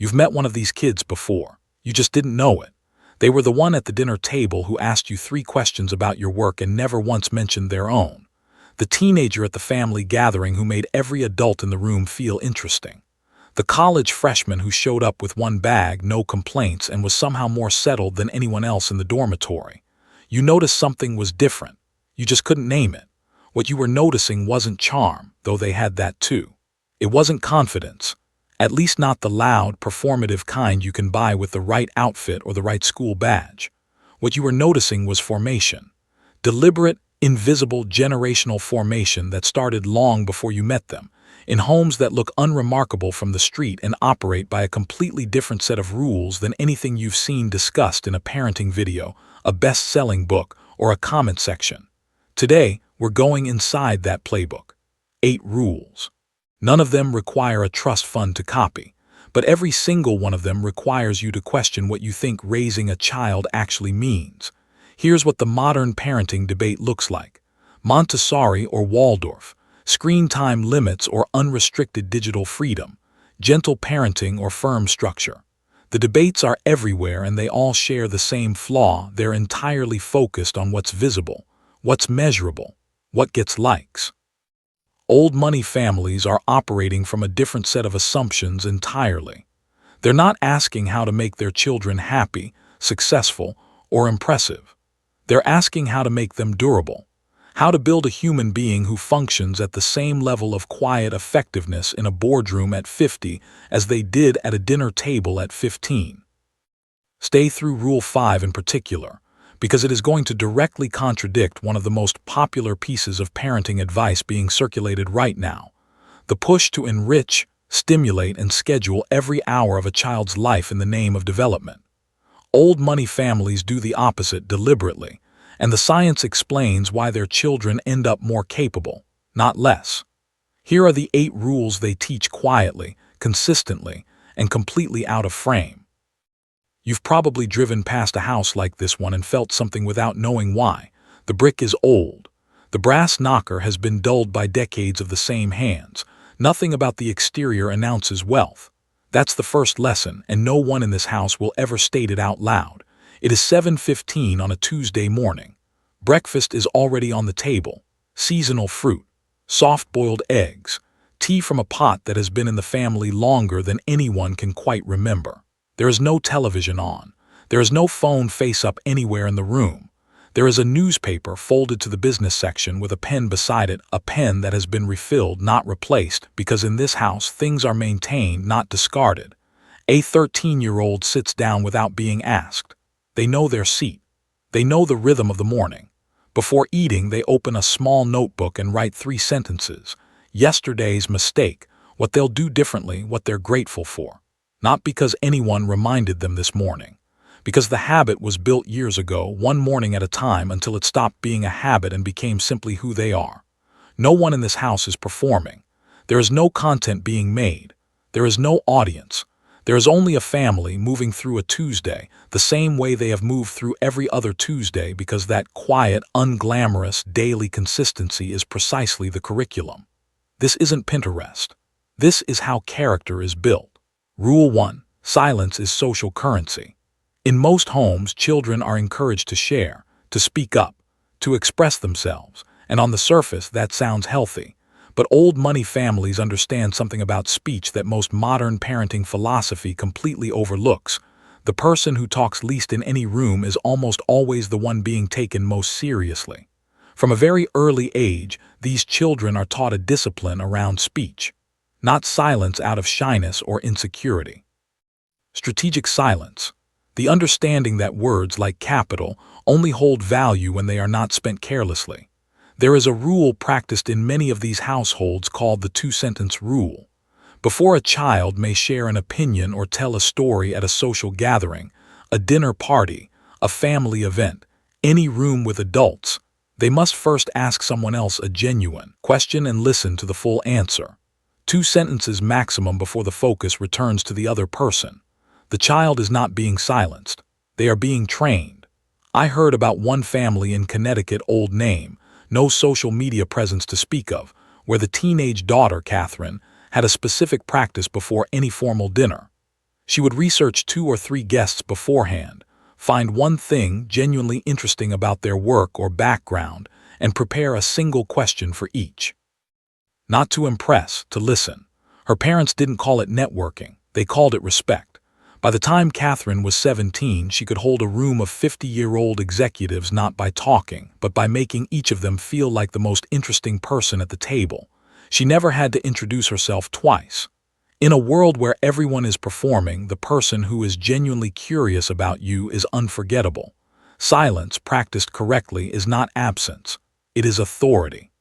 You've met one of these kids before. You just didn't know it. They were the one at the dinner table who asked you 3 questions about your work and never once mentioned their own. The teenager at the family gathering who made every adult in the room feel interesting. The college freshman who showed up with one bag, no complaints, and was somehow more settled than anyone else in the dormitory. You noticed something was different. You just couldn't name it. What you were noticing wasn't charm, though they had that too. It wasn't confidence. At least not the loud, performative kind you can buy with the right outfit or the right school badge. What you were noticing was formation. Deliberate, invisible, generational formation that started long before you met them, in homes that look unremarkable from the street and operate by a completely different set of rules than anything you've seen discussed in a parenting video, a best-selling book, or a comment section. Today, we're going inside that playbook. 8 rules. None of them require a trust fund to copy, but every single one of them requires you to question what you think raising a child actually means. Here's what the modern parenting debate looks like. Montessori or Waldorf, screen time limits or unrestricted digital freedom, gentle parenting or firm structure. The debates are everywhere and they all share the same flaw. They're entirely focused on what's visible, what's measurable, what gets likes. Old money families are operating from a different set of assumptions entirely. They're not asking how to make their children happy, successful, or impressive. They're asking how to make them durable, how to build a human being who functions at the same level of quiet effectiveness in a boardroom at 50 as they did at a dinner table at 15. Stay through Rule 5 in particular, because it is going to directly contradict one of the most popular pieces of parenting advice being circulated right now: the push to enrich, stimulate, and schedule every hour of a child's life in the name of development. Old money families do the opposite deliberately, and the science explains why their children end up more capable, not less. Here are the 8 rules they teach quietly, consistently, and completely out of frame. You've probably driven past a house like this one and felt something without knowing why. The brick is old. The brass knocker has been dulled by decades of the same hands. Nothing about the exterior announces wealth. That's the first lesson, and no one in this house will ever state it out loud. It is 7:15 on a Tuesday morning. Breakfast is already on the table. Seasonal fruit, soft-boiled eggs, tea from a pot that has been in the family longer than anyone can quite remember. There is no television on. There is no phone face-up anywhere in the room. There is a newspaper folded to the business section with a pen beside it, a pen that has been refilled, not replaced, because in this house things are maintained, not discarded. A 13-year-old sits down without being asked. They know their seat. They know the rhythm of the morning. Before eating, they open a small notebook and write 3 sentences. Yesterday's mistake, what they'll do differently, what they're grateful for. Not because anyone reminded them this morning. Because the habit was built years ago, one morning at a time, until it stopped being a habit and became simply who they are. No one in this house is performing. There is no content being made. There is no audience. There is only a family moving through a Tuesday, the same way they have moved through every other Tuesday, because that quiet, unglamorous, daily consistency is precisely the curriculum. This isn't Pinterest. This is how character is built. Rule 1. Silence is social currency. In most homes, children are encouraged to share, to speak up, to express themselves, and on the surface that sounds healthy. But old money families understand something about speech that most modern parenting philosophy completely overlooks. The person who talks least in any room is almost always the one being taken most seriously. From a very early age, these children are taught a discipline around speech, not silence out of shyness or insecurity. Strategic silence. The understanding that words like capital only hold value when they are not spent carelessly. There is a rule practiced in many of these households called the 2-sentence rule. Before a child may share an opinion or tell a story at a social gathering, a dinner party, a family event, any room with adults, they must first ask someone else a genuine question and listen to the full answer. 2 sentences maximum before the focus returns to the other person. The child is not being silenced. They are being trained. I heard about one family in Connecticut, old name, no social media presence to speak of, where the teenage daughter, Catherine, had a specific practice before any formal dinner. She would research 2 or 3 guests beforehand, find one thing genuinely interesting about their work or background, and prepare a single question for each. Not to impress, to listen. Her parents didn't call it networking, they called it respect. By the time Catherine was 17, she could hold a room of 50-year-old executives not by talking, but by making each of them feel like the most interesting person at the table. She never had to introduce herself twice. In a world where everyone is performing, the person who is genuinely curious about you is unforgettable. Silence, practiced correctly, is not absence. It is authority.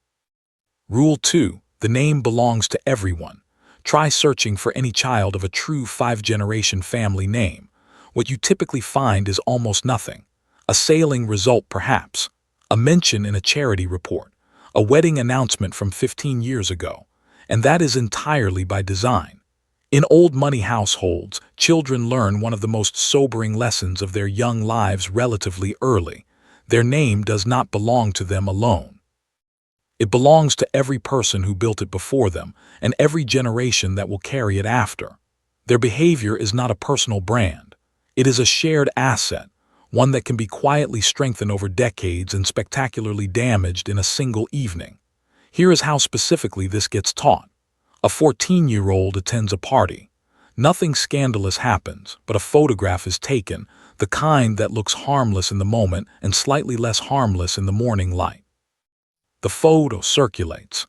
Rule 2. The name belongs to everyone. Try searching for any child of a true 5-generation family name. What you typically find is almost nothing. A sailing result, perhaps. A mention in a charity report. A wedding announcement from 15 years ago. And that is entirely by design. In old money households, children learn one of the most sobering lessons of their young lives relatively early. Their name does not belong to them alone. It belongs to every person who built it before them and every generation that will carry it after. Their behavior is not a personal brand. It is a shared asset, one that can be quietly strengthened over decades and spectacularly damaged in a single evening. Here is how specifically this gets taught. A 14-year-old attends a party. Nothing scandalous happens, but a photograph is taken, the kind that looks harmless in the moment and slightly less harmless in the morning light. The photo circulates.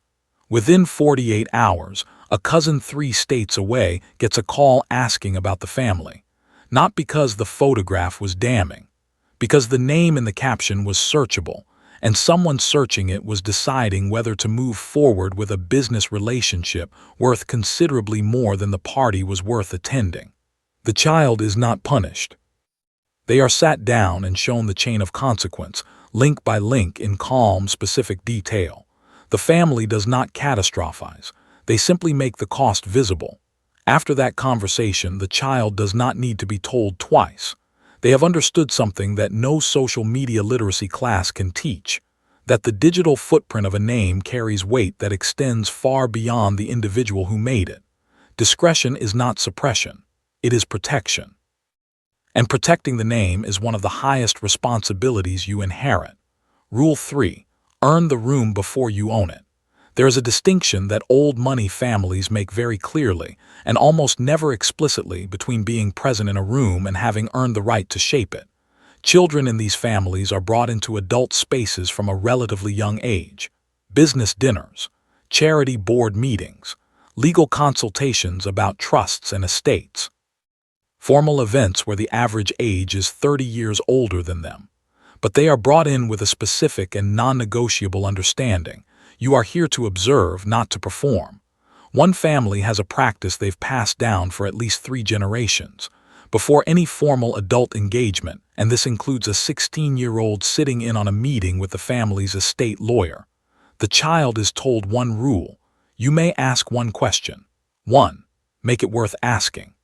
Within 48 hours, a cousin 3 states away gets a call asking about the family. Not because the photograph was damning, because the name in the caption was searchable, and someone searching it was deciding whether to move forward with a business relationship worth considerably more than the party was worth attending. The child is not punished. They are sat down and shown the chain of consequence, link by link in calm, specific detail. The family does not catastrophize. They simply make the cost visible. After that conversation, the child does not need to be told twice. They have understood something that no social media literacy class can teach, that the digital footprint of a name carries weight that extends far beyond the individual who made it. Discretion is not suppression. It is protection. And protecting the name is one of the highest responsibilities you inherit. Rule 3. Earn the room before you own it. There is a distinction that old money families make very clearly, and almost never explicitly, between being present in a room and having earned the right to shape it. Children in these families are brought into adult spaces from a relatively young age. Business dinners, charity board meetings, legal consultations about trusts and estates. Formal events where the average age is 30 years older than them. But they are brought in with a specific and non-negotiable understanding. You are here to observe, not to perform. One family has a practice they've passed down for at least 3 generations. Before any formal adult engagement, and this includes a 16-year-old sitting in on a meeting with the family's estate lawyer, the child is told one rule. You may ask one question. 1. Make it worth asking.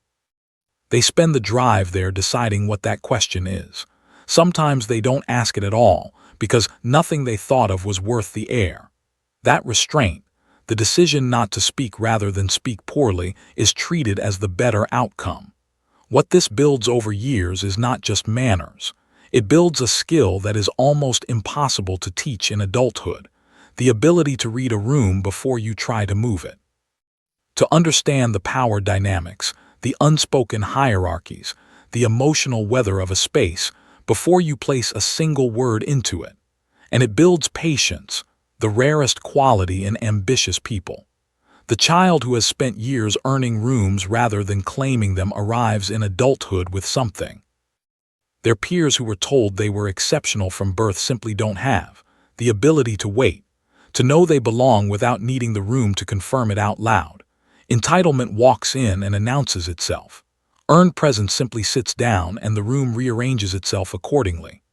They spend the drive there deciding what that question is. Sometimes they don't ask it at all, because nothing they thought of was worth the air. That restraint, the decision not to speak rather than speak poorly, is treated as the better outcome. What this builds over years is not just manners. It builds a skill that is almost impossible to teach in adulthood, the ability to read a room before you try to move it. To understand the power dynamics, the unspoken hierarchies, the emotional weather of a space, before you place a single word into it. And it builds patience, the rarest quality in ambitious people. The child who has spent years earning rooms rather than claiming them arrives in adulthood with something their peers who were told they were exceptional from birth simply don't have: the ability to wait, to know they belong without needing the room to confirm it out loud. Entitlement walks in and announces itself. Earned presence simply sits down and the room rearranges itself accordingly.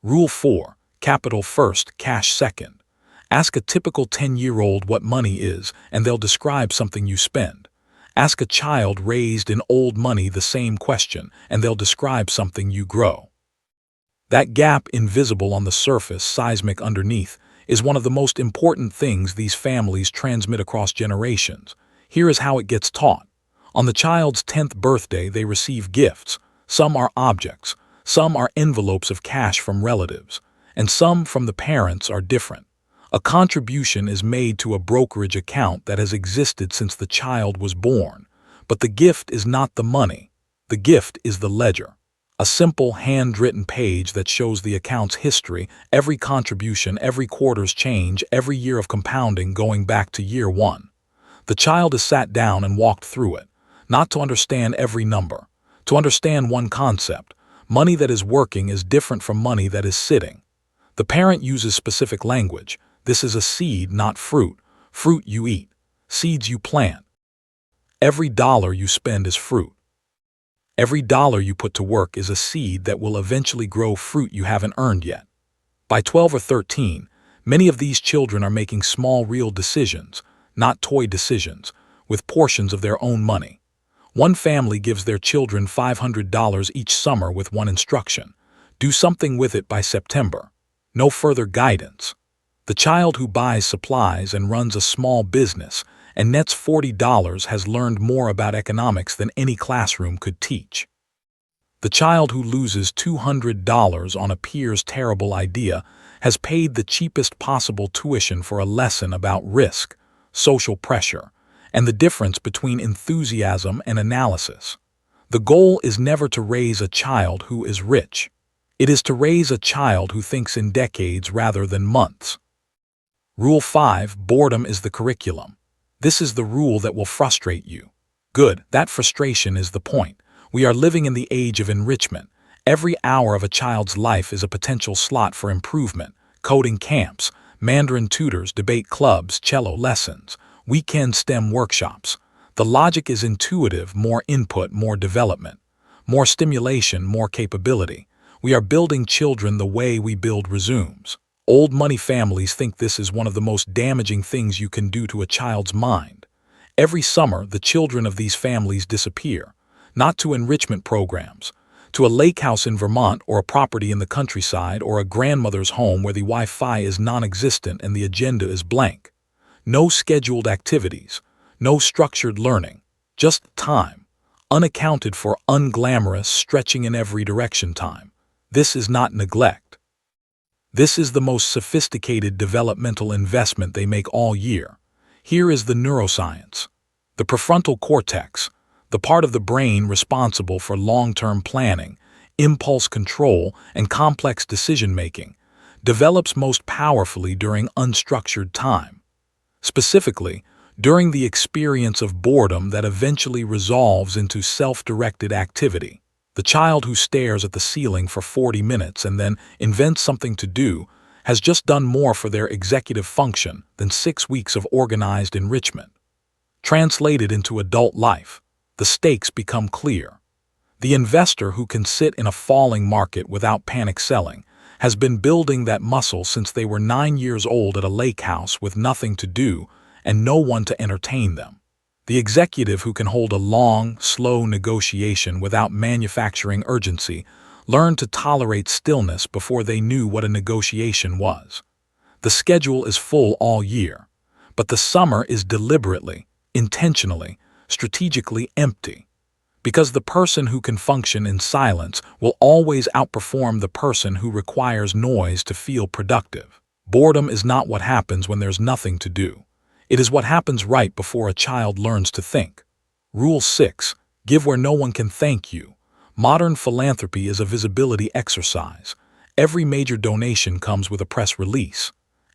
Rule 4. Capital first, cash second. Ask a typical 10-year-old what money is, and they'll describe something you spend. Ask a child raised in old money the same question, and they'll describe something you grow. That gap, invisible on the surface, seismic underneath, is one of the most important things these families transmit across generations. Here is how it gets taught. On the child's 10th birthday, they receive gifts. Some are objects, some are envelopes of cash from relatives, and some from the parents are different. A contribution is made to a brokerage account that has existed since the child was born, but the gift is not the money. The gift is the ledger. A simple handwritten page that shows the account's history, every contribution, every quarter's change, every year of compounding going back to year one. The child is sat down and walked through it, not to understand every number, to understand one concept. Money that is working is different from money that is sitting. The parent uses specific language. This is a seed, not fruit. Fruit you eat. Seeds you plant. Every dollar you spend is fruit. Every dollar you put to work is a seed that will eventually grow fruit you haven't earned yet. By 12 or 13, many of these children are making small real decisions, not toy decisions, with portions of their own money. One family gives their children $500 each summer with one instruction: do something with it by September. No further guidance. The child who buys supplies and runs a small business and nets $40 has learned more about economics than any classroom could teach. The child who loses $200 on a peer's terrible idea has paid the cheapest possible tuition for a lesson about risk, social pressure, and the difference between enthusiasm and analysis. The goal is never to raise a child who is rich. It is to raise a child who thinks in decades rather than months. Rule 5: boredom is the curriculum. This is the rule that will frustrate you. Good, that frustration is the point. We are living in the age of enrichment. Every hour of a child's life is a potential slot for improvement. Coding camps, Mandarin tutors, debate clubs, cello lessons, weekend STEM workshops. The logic is intuitive: more input, more development. More stimulation, more capability. We are building children the way we build resumes. Old money families think this is one of the most damaging things you can do to a child's mind. Every summer, the children of these families disappear, not to enrichment programs, to a lake house in Vermont or a property in the countryside or a grandmother's home where the Wi-Fi is non-existent and the agenda is blank. No scheduled activities, no structured learning, just time, unaccounted for, unglamorous, stretching in every direction time. This is not neglect. This is the most sophisticated developmental investment they make all year. Here is the neuroscience. The prefrontal cortex, the part of the brain responsible for long-term planning, impulse control, and complex decision-making, develops most powerfully during unstructured time. Specifically, during the experience of boredom that eventually resolves into self-directed activity. The child who stares at the ceiling for 40 minutes and then invents something to do has just done more for their executive function than 6 weeks of organized enrichment. Translated into adult life, the stakes become clear. The investor who can sit in a falling market without panic selling has been building that muscle since they were 9 years old at a lake house with nothing to do and no one to entertain them. The executive who can hold a long, slow negotiation without manufacturing urgency learned to tolerate stillness before they knew what a negotiation was. The schedule is full all year, but the summer is deliberately, intentionally, strategically empty. Because the person who can function in silence will always outperform the person who requires noise to feel productive. Boredom is not what happens when there's nothing to do. It is what happens right before a child learns to think. Rule 6: give where no one can thank you. Modern philanthropy is a visibility exercise. Every major donation comes with a press release.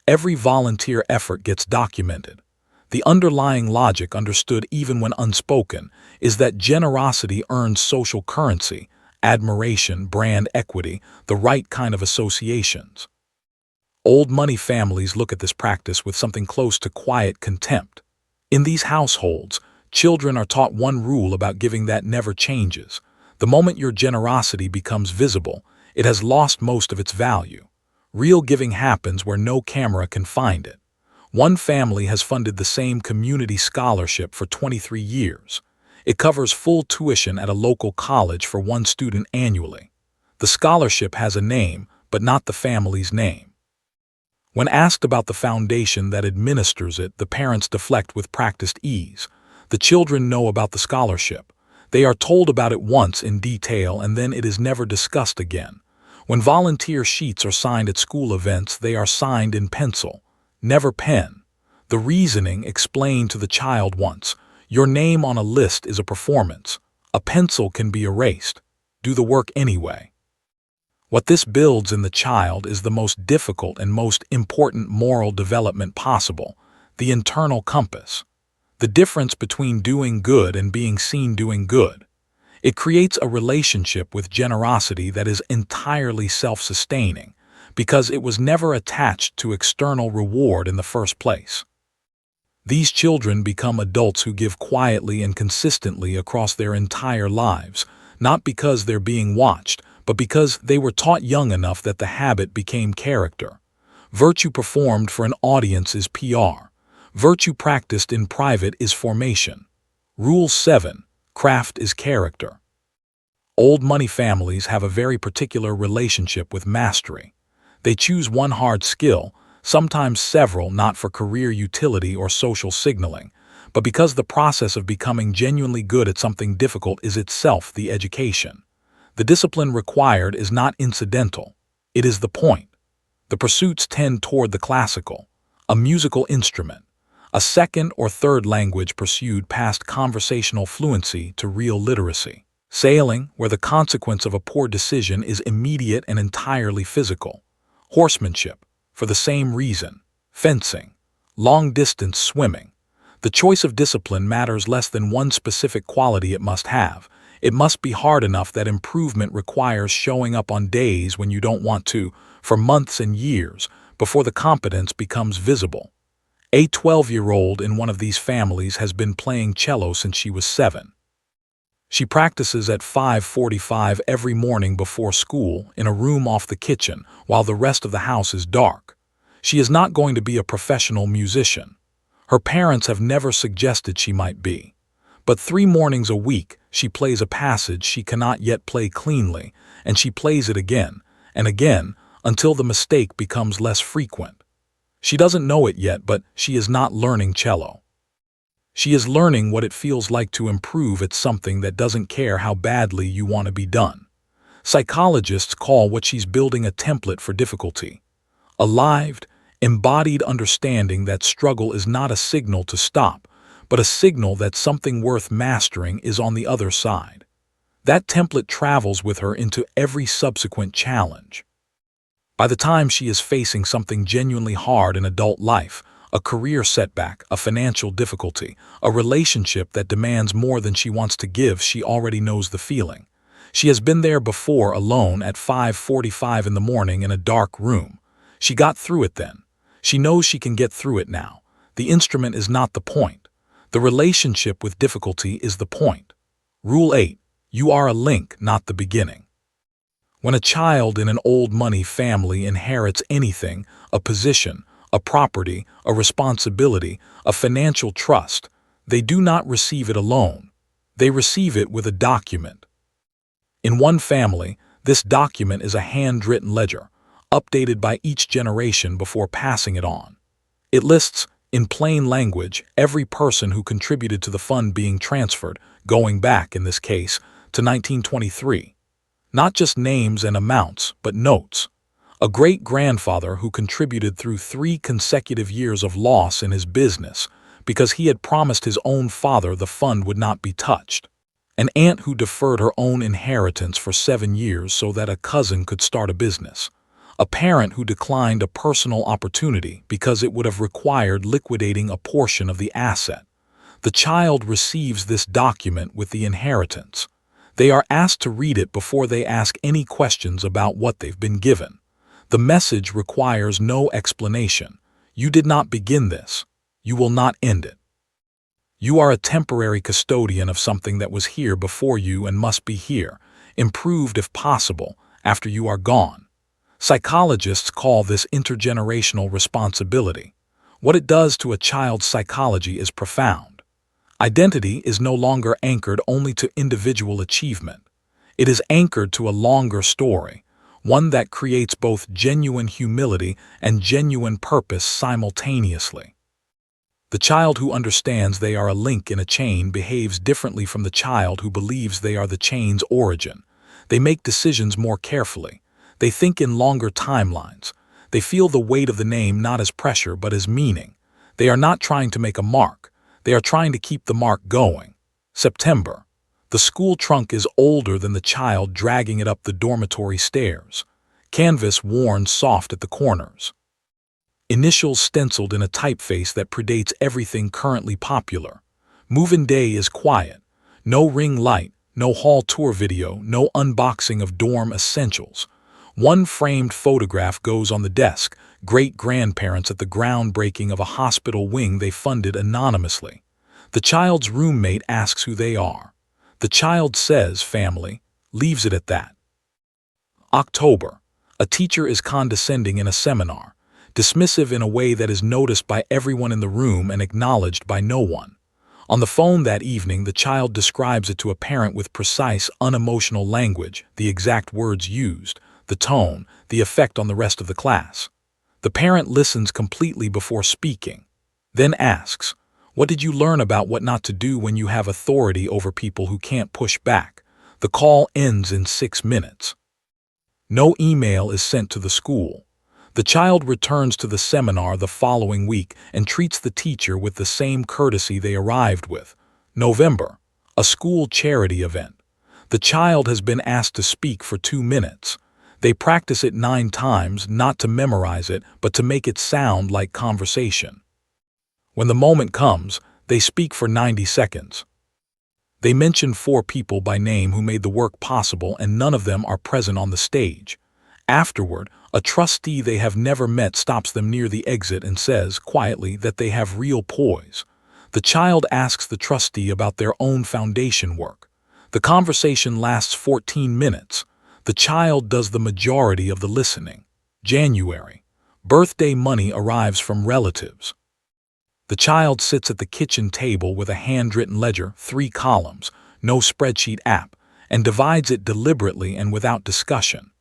Every volunteer effort gets documented. The underlying logic, understood even when unspoken, is that generosity earns social currency, admiration, brand equity, the right kind of associations. Old money families look at this practice with something close to quiet contempt. In these households, children are taught one rule about giving that never changes. The moment your generosity becomes visible, it has lost most of its value. Real giving happens where no camera can find it. One family has funded the same community scholarship for 23 years. It covers full tuition at a local college for one student annually. The scholarship has a name, but not the family's name. When asked about the foundation that administers it, the parents deflect with practiced ease. The children know about the scholarship. They are told about it once in detail and then it is never discussed again. When volunteer sheets are signed at school events, they are signed in pencil, never pen. The reasoning explained to the child once. Your name on a list is a performance. A pencil can be erased. Do the work anyway. What this builds in the child is the most difficult and most important moral development possible, the internal compass. The difference between doing good and being seen doing good. It creates a relationship with generosity that is entirely self-sustaining because it was never attached to external reward in the first place. These children become adults who give quietly and consistently across their entire lives, not because they're being watched, but because they were taught young enough that the habit became character. Virtue performed for an audience is PR. Virtue practiced in private is formation. Rule 7. Craft is character. Old money families have a very particular relationship with mastery. They choose one hard skill, sometimes several, not for career utility or social signaling, but because the process of becoming genuinely good at something difficult is itself the education. The discipline required is not incidental. It is the point. The pursuits tend toward the classical, a musical instrument, a second or third language pursued past conversational fluency to real literacy. Sailing, where the consequence of a poor decision is immediate and entirely physical. Horsemanship, for the same reason. Fencing. Long-distance swimming. The choice of discipline matters less than one specific quality it must have. It must be hard enough that improvement requires showing up on days when you don't want to, for months and years, before the competence becomes visible. A 12-year-old in one of these families has been playing cello since she was 7. She practices at 5:45 every morning before school in a room off the kitchen while the rest of the house is dark. She is not going to be a professional musician. Her parents have never suggested she might be. But 3 mornings a week, she plays a passage she cannot yet play cleanly, and she plays it again and again until the mistake becomes less frequent. She doesn't know it yet, but she is not learning cello. She is learning what it feels like to improve at something that doesn't care how badly you want to be done. Psychologists call what she's building a template for difficulty. A lived, embodied understanding that struggle is not a signal to stop, but a signal that something worth mastering is on the other side. That template travels with her into every subsequent challenge. By the time she is facing something genuinely hard in adult life, a career setback, a financial difficulty, a relationship that demands more than she wants to give, she already knows the feeling. She has been there before, alone at 5:45 in the morning in a dark room. She got through it then. She knows she can get through it now. The instrument is not the point. The relationship with difficulty is the point. Rule 8. You are a link, not the beginning. When a child in an old money family inherits anything, a position, a property, a responsibility, a financial trust, they do not receive it alone. They receive it with a document. In one family, this document is a handwritten ledger, updated by each generation before passing it on. It lists, in plain language, every person who contributed to the fund being transferred, going back, in this case, to 1923. Not just names and amounts, but notes. A great-grandfather who contributed through 3 consecutive years of loss in his business because he had promised his own father the fund would not be touched. An aunt who deferred her own inheritance for 7 years so that a cousin could start a business. A parent who declined a personal opportunity because it would have required liquidating a portion of the asset. The child receives this document with the inheritance. They are asked to read it before they ask any questions about what they've been given. The message requires no explanation. You did not begin this. You will not end it. You are a temporary custodian of something that was here before you and must be here, improved if possible, after you are gone. Psychologists call this intergenerational responsibility. What it does to a child's psychology is profound. Identity is no longer anchored only to individual achievement. It is anchored to a longer story, one that creates both genuine humility and genuine purpose simultaneously. The child who understands they are a link in a chain behaves differently from the child who believes they are the chain's origin. They make decisions more carefully. They think in longer timelines. They feel the weight of the name not as pressure but as meaning. They are not trying to make a mark. They are trying to keep the mark going. September. The school trunk is older than the child dragging it up the dormitory stairs. Canvas worn soft at the corners. Initials stenciled in a typeface that predates everything currently popular. Move-in day is quiet. No ring light, no hall tour video, no unboxing of dorm essentials. One framed photograph goes on the desk, great-grandparents at the groundbreaking of a hospital wing they funded anonymously. The child's roommate asks who they are. The child says family, leaves it at that. October. A teacher is condescending in a seminar, dismissive in a way that is noticed by everyone in the room and acknowledged by no one. On the phone that evening, the child describes it to a parent with precise, unemotional language, the exact words used, the tone, the effect on the rest of the class. The parent listens completely before speaking, then asks, "What did you learn about what not to do when you have authority over people who can't push back?" The call ends in 6 minutes. No email is sent to the school. The child returns to the seminar the following week and treats the teacher with the same courtesy they arrived with. November. A school charity event. The child has been asked to speak for 2 minutes. They practice it 9 times, not to memorize it, but to make it sound like conversation. When the moment comes, they speak for 90 seconds. They mention 4 people by name who made the work possible, and none of them are present on the stage. Afterward, a trustee they have never met stops them near the exit and says, quietly, that they have real poise. The child asks the trustee about their own foundation work. The conversation lasts 14 minutes. The child does the majority of the listening. January. Birthday money arrives from relatives. The child sits at the kitchen table with a handwritten ledger, 3 columns, no spreadsheet app, and divides it deliberately and without discussion.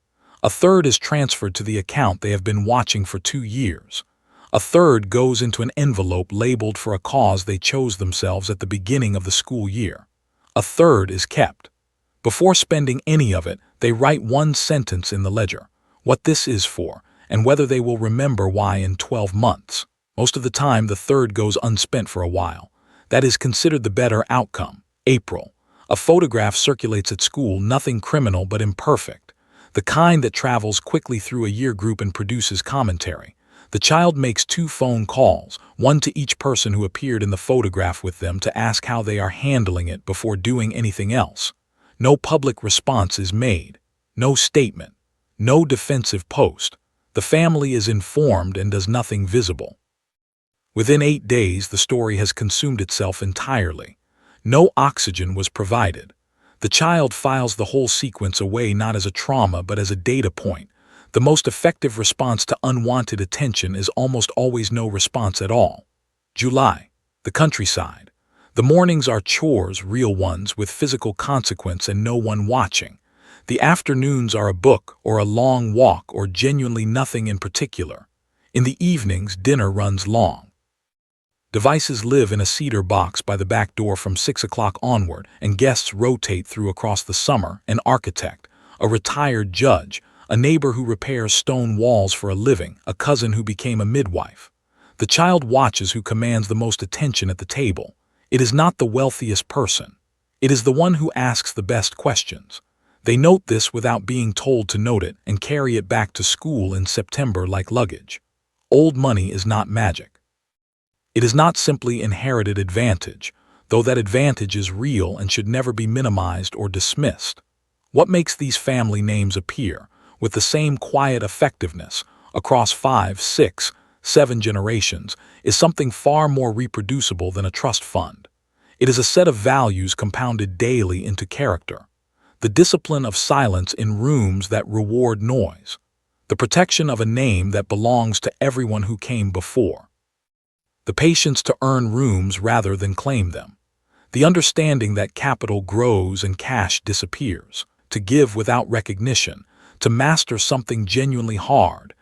A third is transferred to the account they have been watching for 2 years. A third goes into an envelope labeled for a cause they chose themselves at the beginning of the school year. A third is kept. Before spending any of it, they write 1 sentence in the ledger, what this is for, and whether they will remember why in 12 months. Most of the time, the third goes unspent for a while. That is considered the better outcome. April. A photograph circulates at school, nothing criminal but imperfect. The kind that travels quickly through a year group and produces commentary. The child makes 2 phone calls, one to each person who appeared in the photograph with them, to ask how they are handling it before doing anything else. No public response is made. No statement. No defensive post. The family is informed and does nothing visible. Within 8 days, the story has consumed itself entirely. No oxygen was provided. The child files the whole sequence away not as a trauma but as a data point. The most effective response to unwanted attention is almost always no response at all. July. The countryside. The mornings are chores, real ones, with physical consequence and no one watching. The afternoons are a book or a long walk or genuinely nothing in particular. In the evenings, dinner runs long. Devices live in a cedar box by the back door from 6 o'clock onward, and guests rotate through across the summer: an architect, a retired judge, a neighbor who repairs stone walls for a living, a cousin who became a midwife. The child watches who commands the most attention at the table. It is not the wealthiest person. It is the one who asks the best questions. They note this without being told to note it and carry it back to school in September like luggage. Old money is not magic. It is not simply inherited advantage, though that advantage is real and should never be minimized or dismissed. What makes these family names appear, with the same quiet effectiveness, across 5, 6, 7 generations, is something far more reproducible than a trust fund. It is a set of values compounded daily into character. The discipline of silence in rooms that reward noise. The protection of a name that belongs to everyone who came before. The patience to earn rooms rather than claim them. The understanding that capital grows and cash disappears. To give without recognition. To master something genuinely hard.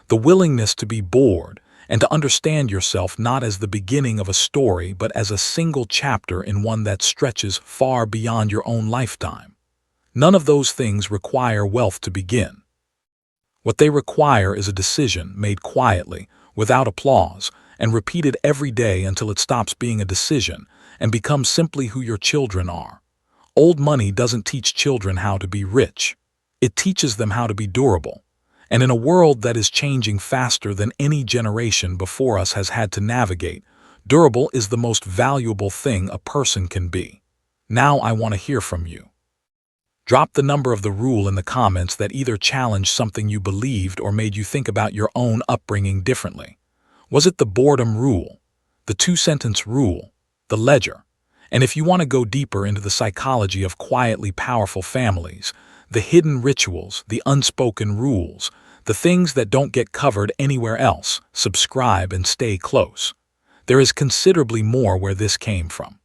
The willingness to be bored and to understand yourself not as the beginning of a story but as a single chapter in one that stretches far beyond your own lifetime. None of those things require wealth to begin. What they require is a decision made quietly, without applause, and repeated every day until it stops being a decision and becomes simply who your children are. Old money doesn't teach children how to be rich. It teaches them how to be durable. And in a world that is changing faster than any generation before us has had to navigate, durable is the most valuable thing a person can be. Now I want to hear from you. Drop the number of the rule in the comments that either challenged something you believed or made you think about your own upbringing differently. Was it the boredom rule, the two-sentence rule, the ledger? And if you want to go deeper into the psychology of quietly powerful families, the hidden rituals, the unspoken rules, the things that don't get covered anywhere else, subscribe and stay close. There is considerably more where this came from.